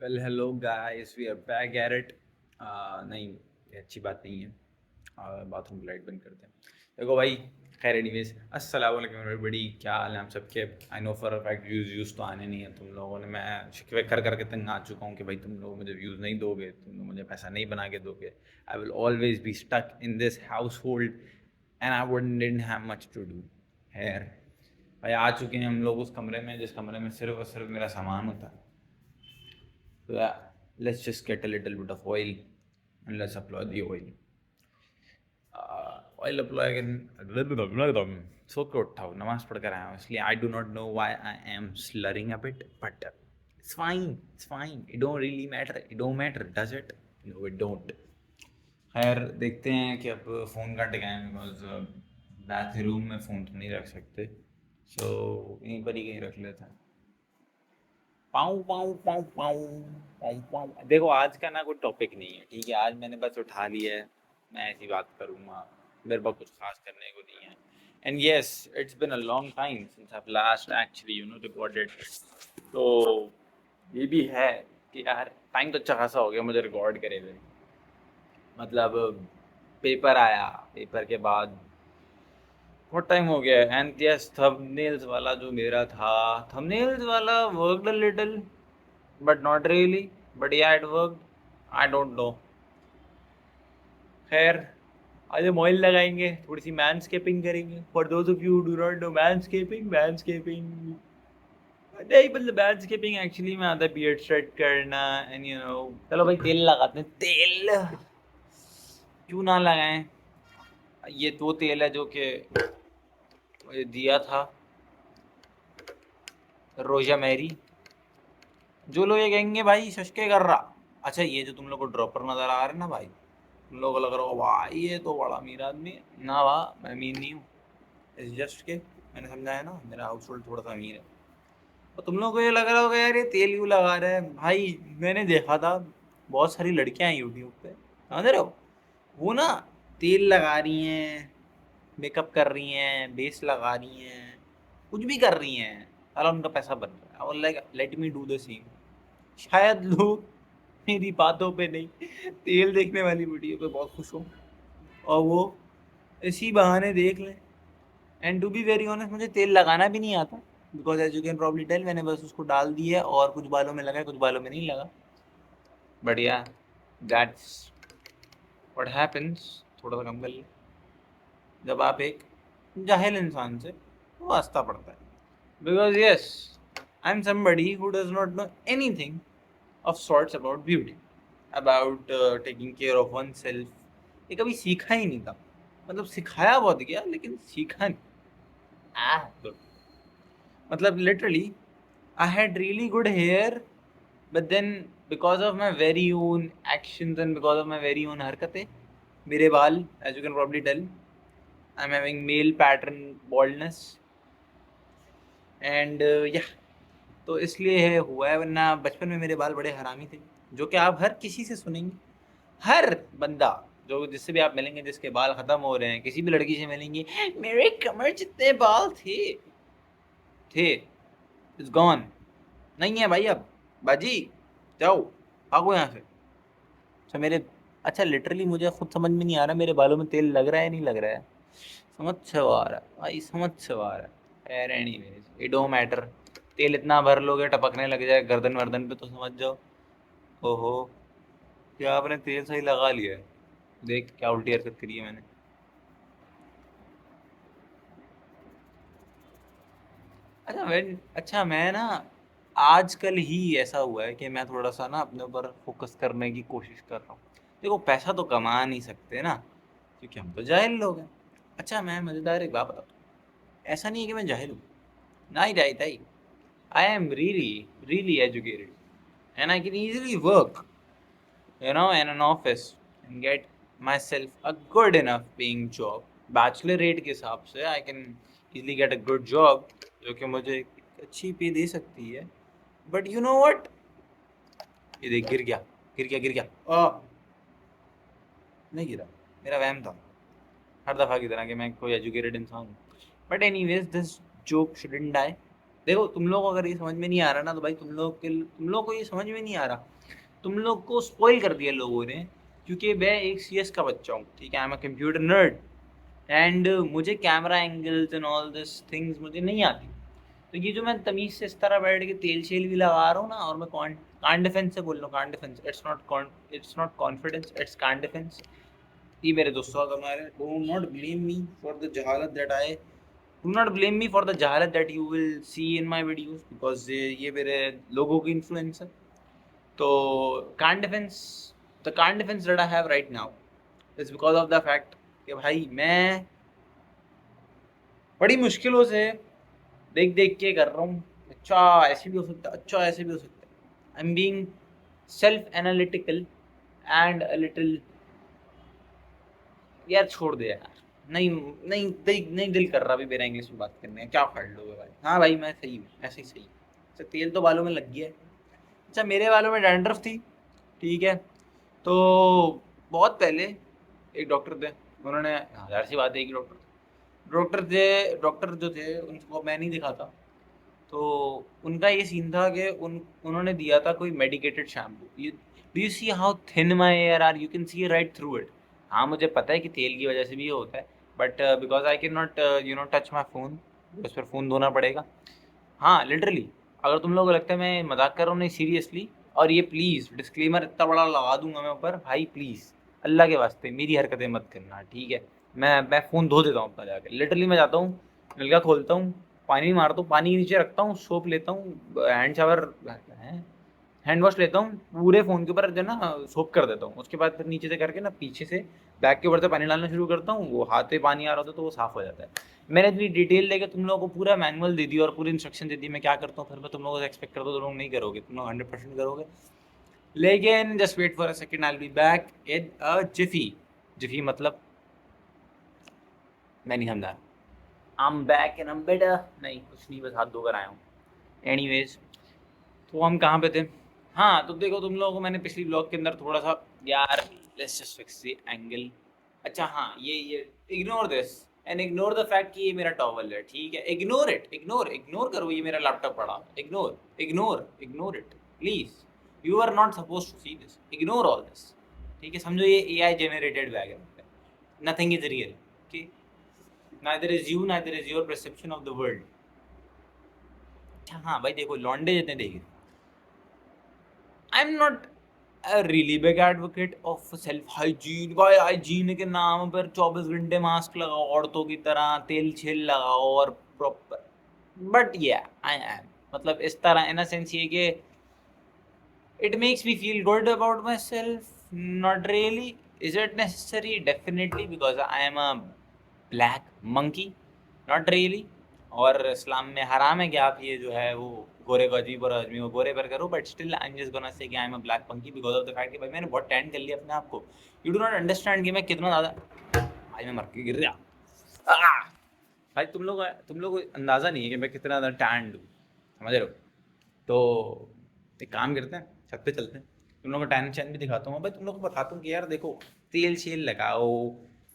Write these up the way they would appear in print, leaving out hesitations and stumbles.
Well hello guys, we are back at it. नहीं, ये अच्छी बात नहीं है। बाथरूम की लाइट बंद करते हैं। देखो भाई, खैर एनीवेज, अस्सलाम वालेकुम एवरीबॉडी, क्या हाल है आप सबके। I know for a fact views तो आने नहीं है तुम लोगों ने। मैं शिकवे कर करके तंग आ चुका हूँ कि भाई तुम लोग मुझे व्यूज़ नहीं दोगे, तुम लोग मुझे पैसा नहीं बना के दोगे। I will always be stuck in this household and I wouldn't have much to do. खैर भाई, आ चुके हैं हम लोग उस कमरे में जिस कमरे में सिर्फ और सिर्फ मेरा सामान होता है। So yeah, let's just get a little bit of oil and let's apply the oil. Oil apply again. सो के उठा हूँ, नमाज पढ़ कर आया हूँ, इसलिए आई do not know why I am slurring a bit, but it's fine. It don't really matter. It don't matter, does it? No, it don't. खैर देखते हैं कि अब फ़ोन का टिकाएँ, बिकॉज बाथरूम में फ़ोन तो नहीं रख सकते, सो यहीं पर ही कहीं रख लेते हैं। पाऊँ पाऊँ पाऊँ पाऊँ पाऊँ पाऊँ। देखो, आज का ना कोई टॉपिक नहीं है, ठीक है। आज मैंने बस उठा लिया है, मैं ऐसी बात करूँगा, मेरे पास कुछ खास करने को नहीं है। And yes, it's been a long time since I last actually recorded. तो ये भी है कि यार टाइम तो अच्छा खासा हो गया मुझे रिकॉर्ड करे हुए। मतलब पेपर आया, पेपर के बाद बहुत टाइम हो गया। एंड यस, थंबनेल्स वाला जो मेरा था, थंबनेल्स वाला worked a little, but not really. But yeah, it worked. I don't know. खैर, आज हम ऑयल लगाएंगे, थोड़ी सी मैनस्केपिंग करेंगे। For those of you do not know manscaping नहीं, मतलब मैनस्केपिंग एक्चुअली में आता है बियर्ड स्ट्रेट करना एंड चलो भाई तेल लगाते हैं। तेल क्यों ना लगाएं। ये वो तेल है जो कि मुझे दिया था रोजा मैरी। जो लोग ये कहेंगे भाई सस्ते कर रहा, अच्छा ये जो तुम लोग को ड्रॉपर नजर आ रहे हैं ना भाई, तुम लोग को लग रहा हो वाह ये तो बड़ा अमीर आदमी है ना। वाह, मैं अमीर नहीं हूँ। इस जस्ट के मैंने समझाया ना, मेरा हाउस होल्ड थोड़ा सा अमीर है। और तुम लोग को ये लग रहा होगा यार ये तेल क्यों लगा रहा है भाई। मैंने देखा था बहुत सारी लड़कियां हैं यूट्यूब पे, समझ रहे हो, वो ना तेल लगा रही हैं, मेकअप कर रही हैं, बेस लगा रही हैं, कुछ भी कर रही हैं, साला उनका पैसा बन रहा है। और like let me do the same. शायद लोग मेरी बातों पे नहीं, तेल देखने वाली वीडियो पे बहुत खुश हो और वो इसी बहाने देख लें। And to be very honest, मुझे तेल लगाना भी नहीं आता, because as you can probably tell, मैंने बस उसको डाल दिया और कुछ बालों में लगा, कुछ बालों में नहीं लगा। बट या, दैट्स व्हाट हैपेंस। थोड़ा सा कम कर ले जब आप एक जाहिल इंसान से वास्ता पड़ता है। Because yes, I am somebody who does not know anything of sorts about beauty, about taking care of oneself. ये कभी सीखा ही नहीं था, मतलब सिखाया बहुत गया लेकिन सीखा नहीं। तो मतलब literally I had really good hair, but then because of my very own actions and because of my very own हरकतें, मेरे बाल as you can probably tell I am having male pattern baldness. And yeah, तो इसलिए है हुआ है, वरना बचपन में मेरे बाल बड़े हरामी थे, जो कि आप हर किसी से सुनेंगे। हर बंदा जो जिससे भी आप मिलेंगे जिसके बाल खत्म हो रहे हैं, किसी भी लड़की से मिलेंगे, मेरे कमर जितने बाल थे इट्स गॉन, नहीं है भाई अब। बाजी जाओ, भागो यहाँ से। अच्छा मेरे, अच्छा लिटरली मुझे खुद समझ में नहीं आ रहा मेरे बालों में तेल लग रहा है नहीं लग रहा है। समझ से आ रहा है भाई, समझ से आ रहा है। खैर एनीवेज, इट डोंट मैटर। तेल इतना भर लोगे टपकने लग जाए गर्दन वर्दन पे तो समझ जाओ, ओहो, क्या आपने तेल सही लगा लिया है। देख क्या उल्टी हरकत करी है मैंने। अच्छा मैं ना आजकल ही ऐसा हुआ है कि मैं थोड़ा सा ना अपने ऊपर फोकस करने की कोशिश कर रहा हूँ। देखो पैसा तो कमा नहीं सकते ना, क्योंकि हम तो जाहिल लोग हैं। अच्छा मैं मज़ेदार एक बात बताता हूँ, ऐसा नहीं है कि मैं जाहिल हूँ, नहीं right I, I am really really educated and I can easily work in an office and get myself a good enough paying job. Bachelor rate के हिसाब से I can easily get a good job जो कि मुझे एक अच्छी पे दे सकती है। बट यू नो व्हाट, ये देख गिर गया, गिर गया। नहीं गिरा, मेरा वहम था हर दफ़ा की तरह कि मैं कोई एजुकेटेड इंसान हूँ। But anyways this joke shouldn't die, देखो तुम लोग को अगर ये समझ में नहीं आ रहा ना, तो भाई तुम लोग को ये समझ में नहीं आ रहा, तुम लोग को स्पॉइल कर दिया लोगों ने, क्योंकि मैं एक सीएस का बच्चा हूँ, ठीक है, I am a computer nerd, and मुझे camera angles and all this things मुझे नहीं आती। तो ये जो मैं तमीज से इस तरह बैठ के तेल शेल भी लगा रहा हूँ ना, और मैं कान डिफेंस से बोल रहा हूँ, con defence, it's not confidence, it's con defence. ये मेरे दोस्तों का कमाल है। Do not blame me for the जहालत that I do not blame me for the जहालत that you will see in my videos, because ये मेरे लोगों की इन्फ्लुएंस है। तो con defence, the con defence that I have right now is because of the fact कि भाई मैं बड़ी मुश्किलों से देख देख के कर रहा हूँ। अच्छा ऐसे भी हो सकता है, अच्छा ऐसे भी हो सकता है। I am being self analytical and a little, यार छोड़ दे यार, नहीं नहीं नहीं दिल कर रहा अभी मेरा इंग्लिश में बात करने का, क्या पढ़ लोगे भाई। हाँ भाई मैं सही हूँ, ऐसे ही सही। अच्छा तेल तो बालों में लग गया है। अच्छा मेरे बालों में डैंड्रफ थी, ठीक है, तो बहुत पहले एक डॉक्टर थे, उन्होंने, हाँ सी बात है कि डॉक्टर जो थे उनको मैं नहीं दिखाता, तो उनका ये सीन था कि उन्होंने दिया था कोई medicated shampoo. Do you see how thin my hair are, you can see right through it. हाँ मुझे पता है कि तेल की वजह से भी ये होता है, but because I can not touch my phone, उस पर फ़ोन धोना पड़ेगा। हाँ लिटरली, अगर तुम लोगों को लगता है मैं मजाक कर रहा हूँ, नहीं सीरियसली। और ये प्लीज़ डिस्क्लेमर इतना बड़ा लगा दूंगा मैं ऊपर, भाई प्लीज़ अल्लाह के वास्ते मेरी हरकतें मत करना, ठीक है। मैं फ़ोन धो देता हूँ अपना जाके, लिटरली मैं जाता हूँ, नलका खोलता हूँ, पानी मारता हूँ, पानी के नीचे रखता हूँ, सोप लेता हूँ, हैंड वॉश लेता हूँ, पूरे फ़ोन के ऊपर जो ना सोप कर देता हूँ, उसके बाद फिर नीचे से करके ना पीछे से बैक के ऊपर से पानी डालना शुरू करता हूँ, वो हाथ पे पानी आ रहा होता है तो वो साफ़ हो जाता है। मैंने इतनी डिटेल लेके तुम लोगों को पूरा मैनुअल दे दिया और पूरी इंस्ट्रक्शन दे दी मैं क्या करता हूँ, फिर मैं तुम लोगों से एक्सपेक्ट करता हूँ तुम लोग नहीं करोगे, तुम लोग 100% करोगे। लेकिन just wait for a second, I will be back in a jiffy. Jiffy मतलब मैं नहीं समझा, I am back in a better, नहीं कुछ नहीं, बस हाथ धोकर आया हूँ। एनीवेज, तो हम कहाँ पे थे। हाँ तो देखो तुम लोगों को मैंने पिछली ब्लॉग के अंदर थोड़ा सा, यार let's just fix the angle. अच्छा हाँ ये ignore this and ignore the fact कि ये मेरा टॉवल है, ठीक है, इग्नोर इट, इग्नोर करो, ये मेरा लैपटॉप पड़ा, ignore ignore it please. You are not suppose to see this, ignore all this, ठीक है। समझो ये एआई जनरेटेड बैकग्राउंड है, nothing is real, okay, neither is you neither is your perception of the world. अच्छा हाँ भाई देखो लॉन्डे जितने देखे, आई एम नॉट a really big advocate of self hygiene, भाई हाइजीन के नाम पर 24 घंटे मास्क लगाओ औरतों की तरह, तेल छेल लगाओ और प्रॉपर, बट या आई एम, मतलब इस तरह इन अ सेंस ये कि it makes me feel good about myself, not really, is it necessary, definitely, because I am a black monkey, not really। और इस्लाम में हराम है कि आप ये जो है वो गोरे को अजीब और आदमी को गोरे पर करो, but still I am just gonna say कि I am a black monkey because of the fact कि भाई मैंने बहुत टैन कर लिया अपने आप को। यू डू नॉट अंडरस्टैंड कि मैं कितना ज़्यादा, भाई मैं मर के गिर गया। भाई तुम लोग को अंदाज़ा नहीं है कि मैं कितना ज़्यादा टैंड हूँ, समझ रहे हो। तो एक काम करते हैं, छत पे चलते हैं, तुम लोग को टैन चैन भी दिखाता हूँ भाई, तुम लोग को बताता हूँ कि यार देखो तेल शेल लगाओ,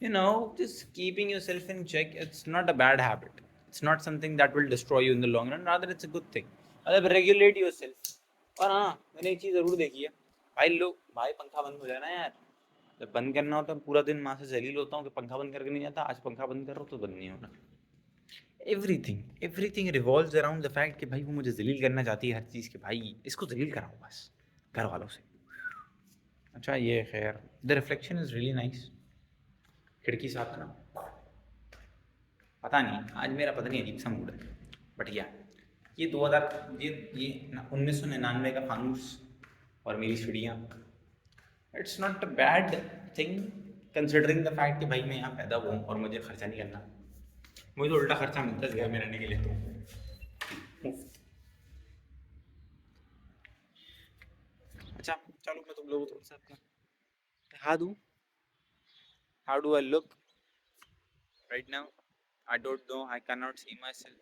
you know, just keeping yourself in check, it's not a bad habit, it's not something that will destroy you in the long run, rather it's a good thing, मतलब रेगुलेट योर सेल्फ। और हाँ मैंने एक चीज़ ज़रूर देखी है, भाई लोग, भाई पंखा बंद हो जाए ना यार, जब बंद करना होता है पूरा दिन माँ से जलील होता हूँ कि पंखा बंद करके नहीं जाता, आज पंखा बंद कर रहा हूँ तो बंद नहीं होना। Everything revolves around the fact कि भाई वो मुझे जलील करना चाहती है हर चीज़ के, भाई इसको जलील कराओ बस घर वालों से। अच्छा ये खैर, the reflection is really nice, खिड़की साफ है ना, पता नहीं आज मेरा पता नहीं अजीब सा मूड है, बट या ये 2000 ये 1999 का फानूस और मेरी सीढ़ियाँ, it's not a bad thing considering the fact कि भाई मैं यहाँ पैदा हुआ हूँ और मुझे खर्चा नहीं करना, मुझे तो उल्टा खर्चा मिलता है घर में रहने के लिए तो मुफ्त। अच्छा चलो मैं तुम लोगों को थोड़ा सा अपना दिखा दूँ, how do I look right now, I don't know, I cannot see myself,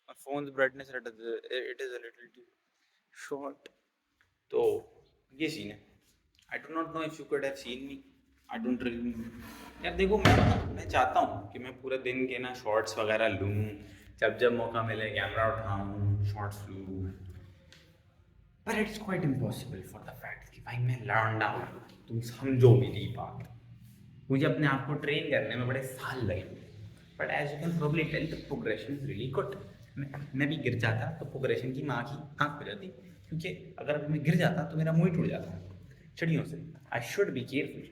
my phone's brightness it is a little too short, तो ये सीन है। I do not know if you could have seen me, I don't really know। यार देखो मैं चाहता हूँ कि मैं पूरे दिन के ना शॉर्ट्स वगैरह लूँ, जब जब मौका मिले कैमरा उठाऊँ, शॉर्ट्स लूँ, पर it's quite impossible for the fact कि भाई मैं लौंडा हूँ, तुम समझो मेरी बात। मुझे अपने आप को ट्रेन करने में बड़े साल लगे, but as you can probably tell the progression is really good. मैं भी गिर जाता तो प्रोग्रेशन की माँ की आँख हो जाती, क्योंकि अगर मैं गिर जाता तो मेरा मुँह ही टूट जाता चिड़ियों से। I should be careful.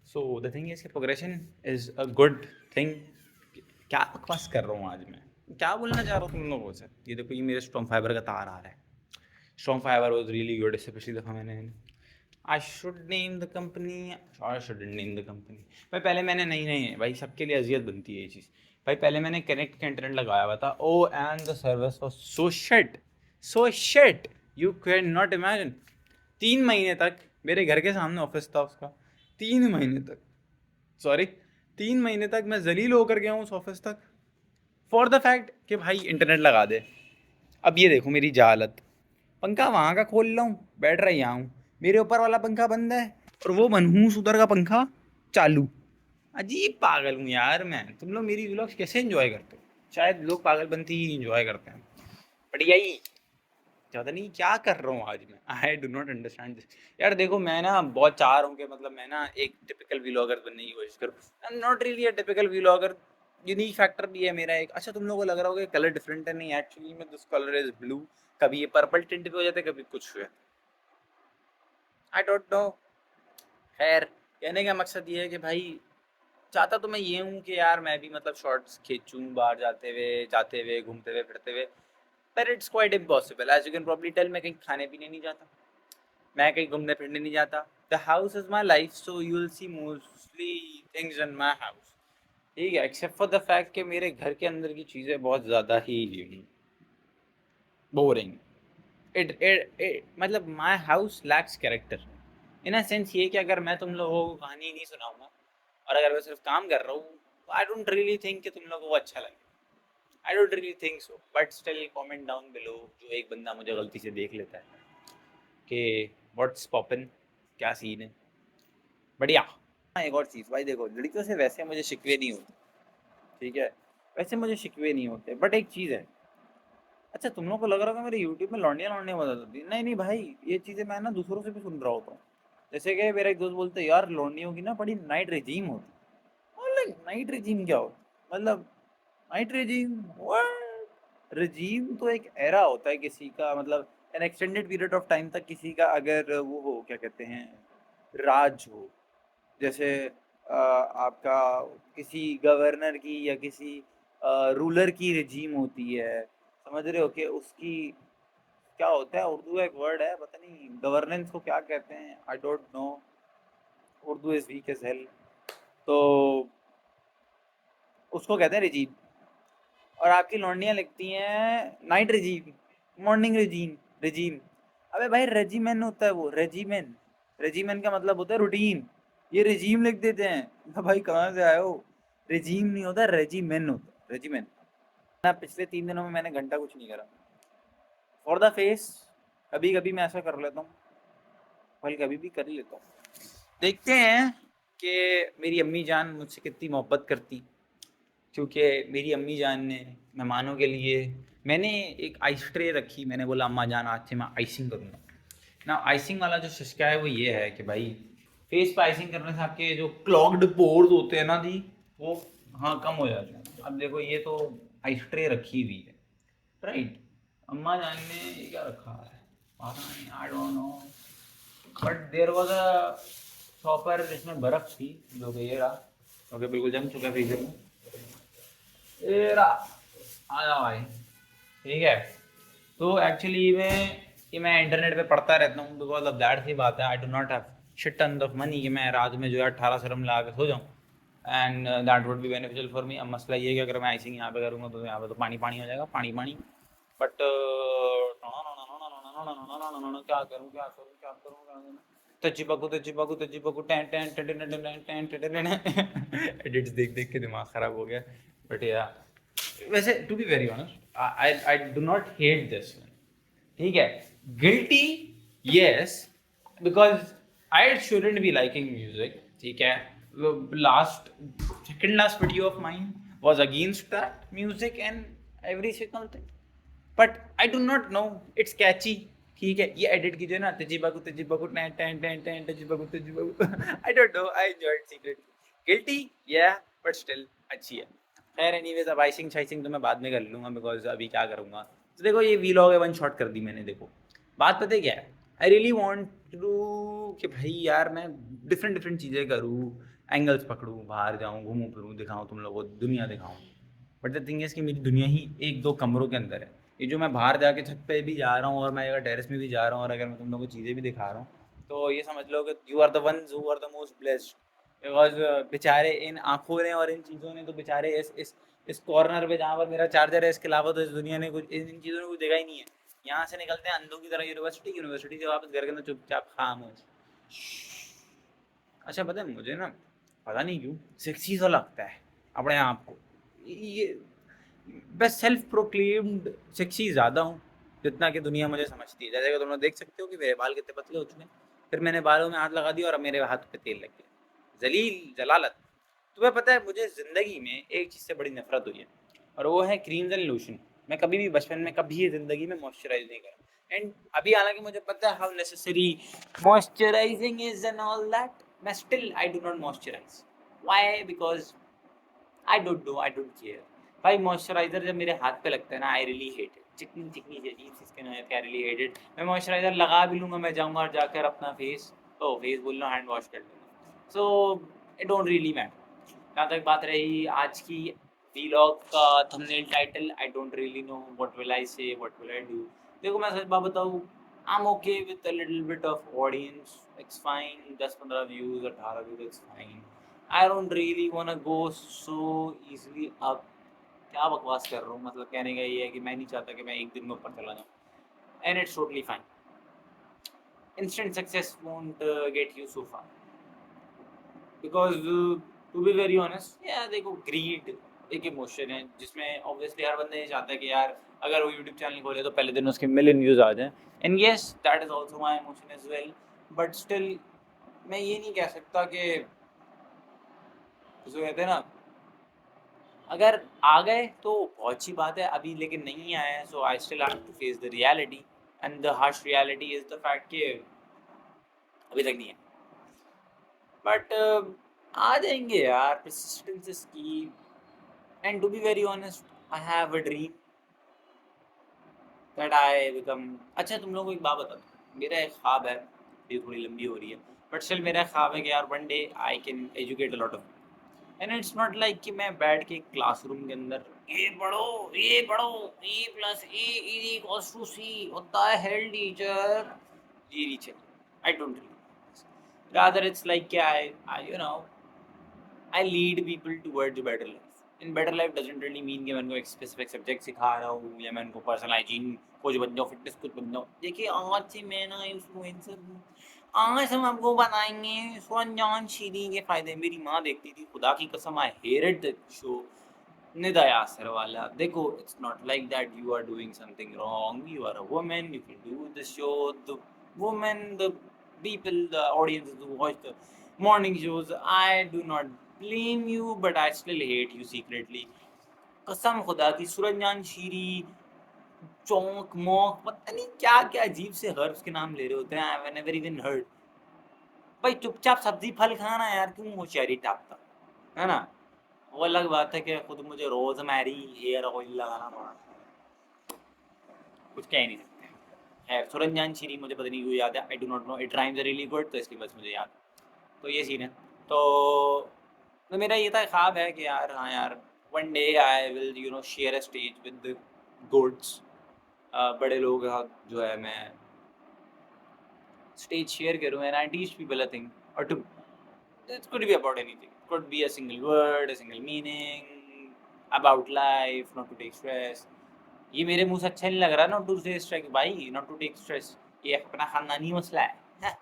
So the thing is progression is a good thing. क्या बकवास कर रहा हूँ आज मैं, क्या बोलना चाह रहा हूँ तुम लोगों से? ये देखो, ये मेरे स्ट्रॉन्ग फाइबर का तार आ रहा है। Strong fibre was really good. इससे पिछली दफ़ा मैंने I should name the company, I shouldn't name the company. भाई पहले मैंने नहीं भाई, सबके लिए अजियत बनती है ये चीज़। भाई पहले मैंने कनेक्ट का इंटरनेट लगाया हुआ था, oh and the service was so shit you can not imagine. 3 महीने तक मेरे घर के सामने ऑफिस था उसका, 3 महीने तक, सॉरी 3 महीने तक मैं जलील होकर गया हूँ उस ऑफिस तक, फॉर द फैक्ट कि भाई इंटरनेट लगा दे। अब ये देखो मेरी जालत, पंखा वहाँ का खोल रहा हूँ, बैठ रहा यहाँ हूँ, मेरे ऊपर वाला पंखा बंद है और वो मनहूस उधर का पंखा चालू। अजीब पागल हूँ यार मैं। तुम लोग मेरी व्लॉग्स कैसे एंजॉय करते हो? शायद लोग पागलपंती ही एंजॉय करते हैं, बट यही ज़्यादा नहीं। क्या कर रहा हूँ आज मैं? आई डू नॉट अंडरस्टैंड दिस। यार देखो, मैं ना बहुत चाह रहा हूँ कि मतलब मैं ना एक टिपिकल व्लॉगर बनने की कोशिश करूँ। I am not really a typical vlogger. Unique factor भी है मेरा एक। अच्छा, तुम लोगों को लग रहा होगा कलर डिफरेंट है, नहीं एक्चुअली में दिस कलर इज ब्लू। कभी ये पर्पल टिंट पे हो जाता है, कभी कुछ हुआ, आई डोंट नो। खैर, कहने का मकसद ये है कि भाई चाहता तो मैं ये हूँ कि यार मैं भी मतलब शॉर्ट्स खींचूँ बाहर जाते हुए घूमते हुए फिरते हुए, पर it's quite impossible. As you can probably tell, मैं कहीं खाने पीने नहीं जाता, मैं कहीं घूमने फिरने नहीं जाता। The house is my life, so you will C mostly things in my house. ठीक है, एक्सेप्ट फॉर द फैक्ट कि मेरे घर के अंदर की चीज़ें बहुत ज़्यादा ही बोरिंग। मतलब my house lakhs character in a sense ये कि अगर मैं तुम लोगों को कहानी नहीं सुनाऊंगा और अगर मैं सिर्फ काम कर रहा हूँ, तो आई डोंट रियली थिंक कि तुम लोगों को अच्छा लगे। I don't really think so, but still comment down below जो एक बंदा मुझे गलती से देख लेता है कि व्हाट्स पॉपिन, क्या सीन है। बढ़िया। हाँ, एक और चीज़ भाई, देखो लड़कियों से वैसे मुझे शिकवे नहीं होते, ठीक है, वैसे मुझे शिकवे नहीं होते, बट एक चीज़ है। अच्छा, तुम लोग को लग रहा होगा मेरे यूट्यूब में लौंडियाँ लौंडियाँ बता देती, नहीं नहीं भाई, ये चीज़ें मैं ना दूसरों से भी सुन रहा होता हूँ। जैसे कि मेरा एक दोस्त बोलते हैं यार लौंडियों की ना बड़ी नाइट रेजीम होती। मतलब नाइट रेजीम क्या होता? मतलब नाइट रेजीम, व्हाट? रेजीम तो एक एरा होता है किसी का, मतलब N extended period of time तक किसी का अगर वो हो, क्या कहते हैं, राज हो। जैसे आपका किसी गवर्नर की या किसी रूलर की रेजीम होती है, समझ रहे हो कि उसकी क्या होता है, उर्दू का एक वर्ड है, पता नहीं गवर्नेंस को क्या कहते हैं, I don't know, Urdu is weak as hell. तो उसको कहते हैं रेजीम। और आपकी लौंडियाँ लिखती हैं night regime, morning regime, regime. अबे भाई रेजिमेन होता है वो, रेजिमेन। रेजिमेन का मतलब होता है रूटीन, ये रेजीम लिख देते हैं। तो भाई कहाँ से आए हो? रेजीम नहीं होता, रेजिमेन होता है, रेजिमेन ना। पिछले 3 दिनों में मैंने घंटा कुछ नहीं करा फॉर द फेस। कभी कभी मैं ऐसा कर लेता हूँ, भाई कभी भी कर ही लेता हूँ। देखते हैं कि मेरी अम्मी जान मुझसे कितनी मोहब्बत करती, क्योंकि मेरी अम्मी जान ने मेहमानों के लिए, मैंने एक आइस ट्रे रखी, मैंने बोला अम्मा जान आज से मैं आइसिंग करूँगा ना। आइसिंग वाला जो सिस्का है वो ये है कि भाई फेस पे आइसिंग करने से आपके जो क्लॉग्ड पोर्स होते हैं ना दी, वो हाँ कम हो जाते हैं। अब देखो ये तो आइस ट्रे रखी हुई है, राइट। अम्मा जान ने ये क्या रखा है पता नहीं, I don't know, but there was a shopper जिसमें बर्फ़ थी, जो कि ये रहा, ओके बिल्कुल जम चुका है फ्रीजर में। ये रहा, आ जाओ भाई, ठीक है। तो एक्चुअली में ये मैं इंटरनेट पे पढ़ता रहता हूँ, बिकॉज ऑफ दैट सी बात है, I do not have shit ton of money कि मैं रात में जो है 18 सरम लगा के सो जाऊँ, and that would be beneficial for me. अब मसला ये है कि अगर मैं आइसिंग यहाँ पे करूँगा तो यहाँ पे तो पानी पानी हो जाएगा, पानी पानी। बट क्या करूँ तज्जी बकू टैन टैन टैन टैन टैन टैन टैन एडिट्स देख देख के दिमाग ख़राब हो गया। बट या वैसे to be very honest, I do not hate this, ठीक है। Guilty, yes, because I shouldn't be liking music, ठीक है। Last second last video of mine was against that music and every single thing, but I do not know it's catchy. ठीक है, ये edit कीजिए ना, तजिबाकू टैन टैन टैन टैन तजिबाकू I don't know, I enjoyed secretly. Guilty yeah, but still अच्छी है। खैर एनीवेज, अब आइसिंग शाइसिंग तो मैं बाद में कर लूँगा, बिकॉज अभी क्या करूँगा। तो देखो ये वीलॉग है, वन शॉट कर दी मैंने। देखो बात पता है क्या है, आई रियली वांट टू कि भाई यार मैं डिफरेंट डिफरेंट चीज़ें करूँ, एंगल्स पकड़ूँ, बाहर जाऊँ, घूमूँ फिरूँ, दिखाऊँ तुम लोगों को, दुनिया दिखाऊँ। बट द थिंग इज़ कि मेरी दुनिया ही एक दो कमरों के अंदर है। ये जो मैं बाहर जाके छत पे भी जा रहा हूँ, और मैं अगर टेरेस में भी जा रहा हूँ, और अगर मैं तुम लोगों को चीज़ें भी दिखा रहा हूँ, तो ये समझ लो कि you are the ones who are the most blessed. Because बेचारे इन आँखों ने और इन चीज़ों ने तो बेचारे इस कॉर्नर पे जहाँ पर मेरा चार्जर है, इसके अलावा तो इस दुनिया ने कुछ इन चीज़ों ने कुछ देखा ही नहीं है। यहाँ से निकलते हैं अंधों की तरह यूनिवर्सिटी, यूनिवर्सिटी से वापस घर के अंदर चुपचाप खामोश। अच्छा पता है मुझे ना, पता नहीं क्यों सेक्सी सा लगता है अपने आप को। ये मैं सेल्फ प्रोक्लेम्ड सेक्सी ज़्यादा हूँ जितना कि दुनिया मुझे समझती है। जैसे कि तुम लोग देख सकते हो कि मेरे बाल कितने पतले हो चुके हैं, फिर मैंने बालों में हाथ लगा दिया और अब मेरे हाथ पे तेल लग गया। जलील जलालत। तुम्हें पता है मुझे ज़िंदगी में एक चीज़ से बड़ी नफरत हुई है, और वो है क्रीम्स एंड लोशन। मैं कभी भी बचपन में कभी ज़िंदगी में मॉइस्चराइज नहीं करा, एंड अभी हालांकि मुझे पता है how necessary moisturising is and all that, मैं still I do not moisturise. Why? Because I don't care. भाई मॉइस्चराइजर जब मेरे हाथ पे लगता है ना, आई रियली हेट इट। चिकनी चिकनी सी अजीब सी स्किन है, आई रियली हेट इट। मैं मॉइस्चराइजर लगा भी लूँगा, मैं जाऊँगा और जाकर अपना फेस बोल रहा हूँ, हैंड वॉश कर लूँगा। So it don't really matter. जहाँ तक बात रही आज की व्लॉग का thumbnail title, I don't really know what will I से, व्हाट विल आई डू। देखो मैं सच बात बताऊँ, I am okay with a little bit of audience, it's fine. 10-15 views, 18 views, it's fine. I don't really वांना go so easily up. क्या बकवास कर रहा हूँ, मतलब कहने का ये है कि मैं नहीं चाहता कि मैं एक दिन में ऊपर चला जाऊँ, and it's totally fine. Instant success won't get you so far, because to be very honest यार, देखो ग्रीड एक इमोशन है जिसमें ऑब्वियसली हर बंदा ये चाहता है कि यार अगर वो यूट्यूब चैनल खोले तो पहले दिन उसके मिलियन व्यूज़ आ जाएं, and yes that is also my emotion as well. But still मैं ये नहीं कह सकता कि उसको कहते हैं ना, अगर आ गए तो बहुत अच्छी बात है, अभी लेकिन नहीं आए हैं, so I still have to face the reality, and the harsh reality is the fact कि अभी तक नहीं है। बट आ जाएंगे यार, persistence is key. And to be very honest, I have a dream that I become. अच्छा तुम लोगों को एक बात बता दूं, मेरा एक ख्वाब है, ये थोड़ी लंबी हो रही है, बट स्टिल मेरा ख्वाब है कि यार one day I can educate a lot of. And it's not like कि मैं बैठ के क्लासरूम के अंदर ये पढ़ो, A plus A is equals to C होता है हेल टीचर, ये नहीं चाहिए। I don't read, rather it's like क्या है, I you know, I lead people towards a better life. In better life doesn't really mean कि मैं उनको एक स्पेसिफिक सब्जेक्ट सिखा रहा हूँ, या मैं उनको पर्सनल हाइजीन कोच बन जाऊँ, फिटनेस कोच बन जाऊँ। देखिए आज से मैं ना इन्फ्लुएंसर हूँ, आज हम आपको बताएंगे स्वरंजान शीरी के फायदे। मेरी माँ देखती थी, खुदा की कसम, I hated the show. Nidaya Sarwala. Dekho, it's not like that you are doing something wrong. You are a woman, you can do the show. The women, the people, the audiences who watch the morning shows, I do not blame you, but I still hate you secretly. कसम खुदा की सुरंजान शीरी, चौंक मौक, पता नहीं क्या क्या अजीब से हर्ब्स के नाम ले रहे होते हैं, आई नेवर इवन हर्ड। भाई चुपचाप सब्जी फल खाना यार, क्यों होशियारी टापता है ना। वो अलग बात है कि खुद मुझे रोजमेरी हेयर ऑयल लगाना पड़ा, कुछ कह ही नहीं सकते। खैर सुरंजान शीरी मुझे पता नहीं क्यों याद है, I do not no, it rhymes really good, तो इसलिए बस मुझे याद। तो ये सीन है। तो मेरा ये था ख्वाब है कि यार हाँ यार, one day I will you know share a stage with the goods, बड़े लोग के साथ जो है मैं स्टेज शेयर करूँ, and I teach people a thing और to, it could be about anything, it could be a single word, a single meaning about life, not to take stress। ये मेरे मुंह से अच्छा नहीं लग रहा, नॉट टू टेक स्ट्रेस भाई, नॉट टू टेक स्ट्रेस, ये अपना खानदानी मसला है।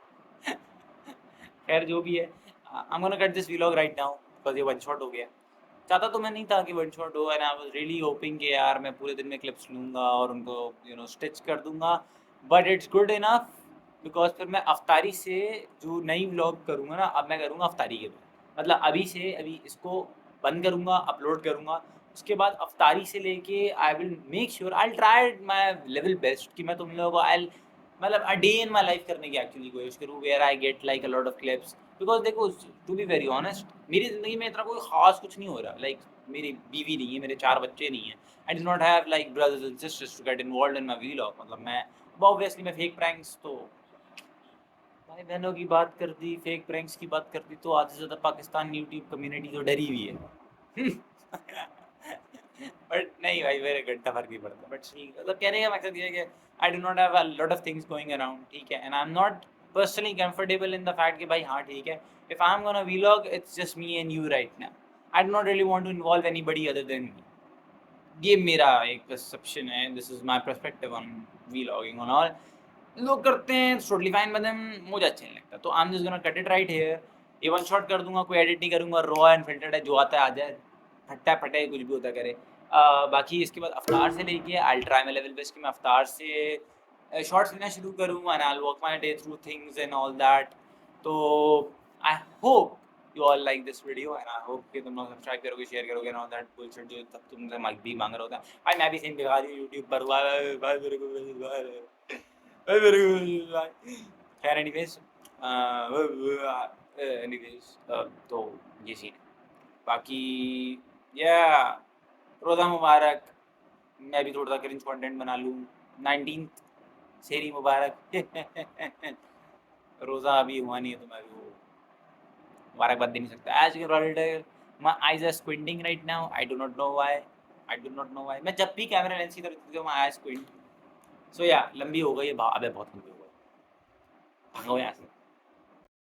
खैर जो भी है, I am gonna cut this vlog right now because ये वन शॉट हो गया। चाहता तो मैं नहीं था कि वन शॉट हो, and I was really hoping कि यार मैं पूरे दिन में क्लिप्स लूँगा और उनको यू नो स्टिच कर दूंगा, but it's good enough. Because फिर मैं अफ्तारी से जो नई व्लॉग करूँगा ना, अब मैं करूँगा अफ्तारी के बाद, मतलब अभी से अभी इसको बंद करूँगा, अपलोड करूँगा, उसके बाद अफ्तारी से लेके I will make sure I try my level best कि मैं तुम लोगों को आई मतलब a day in my life करने की एक्चुअली कोशिश करूँ where I get like a lot of clips because देखो टू बी वेरी ऑनेस्ट मेरी ज़िंदगी में इतना कोई ख़ास कुछ नहीं हो रहा लाइक मेरी बीवी नहीं है मेरे 4 बच्चे नहीं हैं I do not have like brothers and sisters to get involved in my vlog मतलब मैं ऑब्वियसली मैं फेक प्रैंक्स तो भाई बहनों की बात कर दी फेक प्रैंक्स की बात कर दी तो आधे से ज़्यादा पाकिस्तान यूट्यूब कम्युनिटी तो डरी हुई है बट नहीं भाई मेरे घंटा फर्क नहीं पड़ता बट ठीक मतलब कहने का मकसद ये है कि I do not have a lot of things going around ठीक है and I M not personally comfortable in the fact कि भाई हाँ ठीक है if I am gonna vlog it's just me and you right now I do not really want to involve anybody other then me ये मेरा एक perception है this is my perspective on vlogging on all लोग करते हैं totally fine but मुझे अच्छा नहीं लगता तो आई am just gonna cut it right here ये वन शॉट कर दूंगा कोई एडिट नहीं करूंगा रॉ एंड फिल्टर्ड है जो आता है आ जाए फट्टा फटे कुछ भी होता करे बाकी इसके बाद अफ्तार से लेके I try my level best कि मैं अफ्तार से शॉर्ट्स लेना शुरू करूँ and I will walk my day through things and all that तो I hope you all like this video and I hope कि तुम लोग सब्सक्राइब करोगे शेयर करोगे एंड ऑल दैट बुलशिट जो तब तुमसे माइक भी मांग रहा होता है भाई मैं भी सेम दिखा रही हूँ यूट्यूब पर हुआ भाई मेरे को खैर एनीवेज तो ये सीन बाकी या रोज़ा मुबारक मैं भी थोड़ा सा क्रिंज कंटेंट बना लूँ 19th शेरी मुबारक रोज़ा अभी हुआ नहीं है तो मैं भी वो मुबारकबाद दे नहीं सकता as you already my eyes are squinting right now I do not know why मैं जब भी कैमरा लेंस की तरफ देखती हूँ माय आईज स्क्विंट सो या लंबी हो गई है अबे बहुत लंबी हो गई भागो यहाँ से